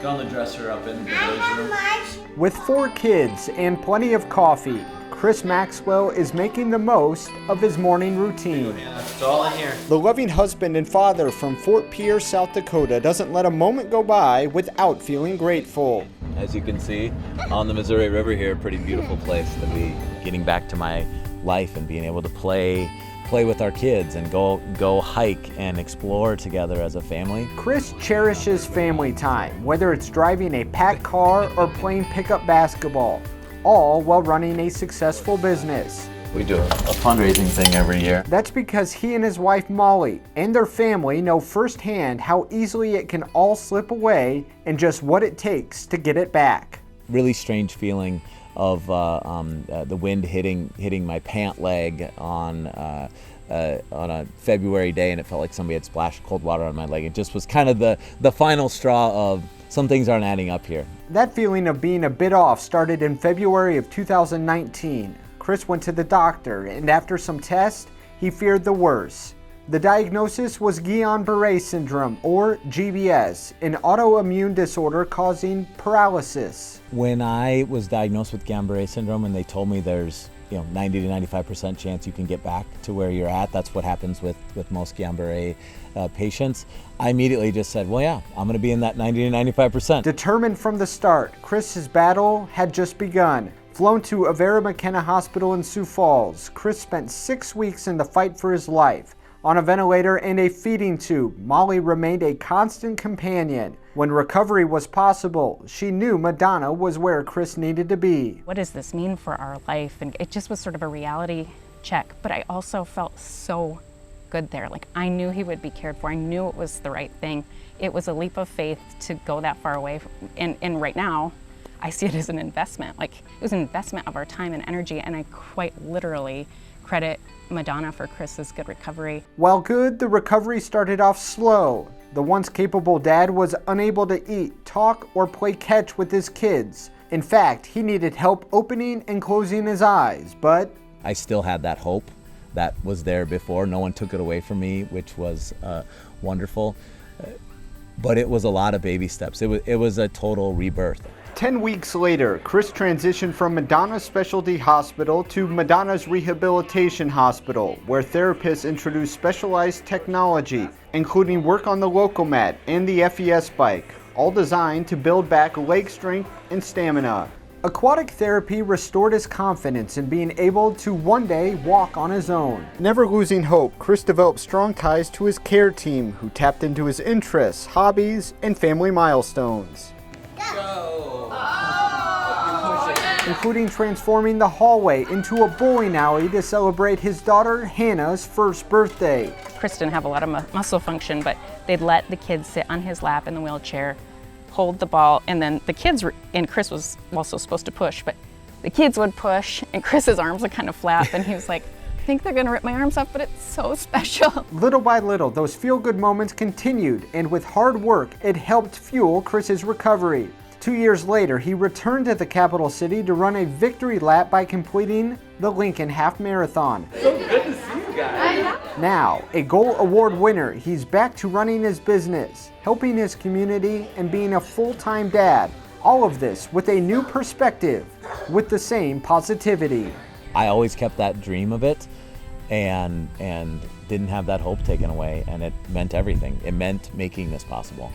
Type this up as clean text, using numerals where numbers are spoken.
on the dresser up in the boys' room. With 4 kids and plenty of coffee, Chris Maxwell is making the most of his morning routine. It's all in here. The loving husband and father from Fort Pierce, South Dakota doesn't let a moment go by without feeling grateful. As you can see, on the Missouri River here, a pretty beautiful place to be. Getting back to my life and being able to play with our kids and go hike and explore together as a family. Chris cherishes family time, whether it's driving a packed car or playing pickup basketball, all while running a successful business. We do a fundraising thing every year. That's because he and his wife Molly and their family know firsthand how easily it can all slip away and just what it takes to get it back. Really strange feeling of the wind hitting my pant leg on a February day, and it felt like somebody had splashed cold water on my leg. It just was kind of the final straw of some things aren't adding up here. That feeling of being a bit off started in February of 2019. Chris went to the doctor, and after some tests, he feared the worst. The diagnosis was Guillain-Barre syndrome, or GBS, an autoimmune disorder causing paralysis. When I was diagnosed with Guillain-Barre syndrome and they told me there's 90 to 95% chance you can get back to where you're at, that's what happens with most Guillain-Barre patients, I immediately just said, well, yeah, I'm gonna be in that 90 to 95%. Determined from the start, Chris's battle had just begun. Flown to Avera McKennan Hospital in Sioux Falls, Chris spent 6 weeks in the fight for his life. On a ventilator and a feeding tube, Molly remained a constant companion. When recovery was possible, she knew Madonna was where Chris needed to be. What does this mean for our life? And it just was sort of a reality check, but I also felt so good there. Like, I knew he would be cared for. I knew it was the right thing. It was a leap of faith to go that far away. And right now, I see it as an investment. Like, it was an investment of our time and energy, and I quite literally credit Madonna for Chris's good recovery. While good, the recovery started off slow. The once capable dad was unable to eat, talk, or play catch with his kids. In fact, he needed help opening and closing his eyes, but I still had that hope that was there before. No one took it away from me, which was wonderful. But it was a lot of baby steps. It was a total rebirth. 10 weeks later, Chris transitioned from Madonna's specialty hospital to Madonna's rehabilitation hospital, where therapists introduced specialized technology, including work on the local mat and the FES bike, all designed to build back leg strength and stamina. Aquatic therapy restored his confidence in being able to one day walk on his own. Never losing hope, Chris developed strong ties to his care team, who tapped into his interests, hobbies, and family milestones. Including transforming the hallway into a bowling alley to celebrate his daughter Hannah's first birthday. Chris didn't have a lot of muscle function, but they'd let the kids sit on his lap in the wheelchair, hold the ball, and then the kids and Chris was also supposed to push, but the kids would push and Chris's arms would kind of flap, and he was like, I think they're gonna rip my arms off, but it's so special. Little by little, those feel-good moments continued, and with hard work, it helped fuel Chris's recovery. 2 years later, he returned to the capital city to run a victory lap by completing the Lincoln Half Marathon. So good to see you guys. Now, a Gold Award winner, he's back to running his business, helping his community, and being a full-time dad. All of this with a new perspective, with the same positivity. I always kept that dream of it and didn't have that hope taken away, and it meant everything. It meant making this possible.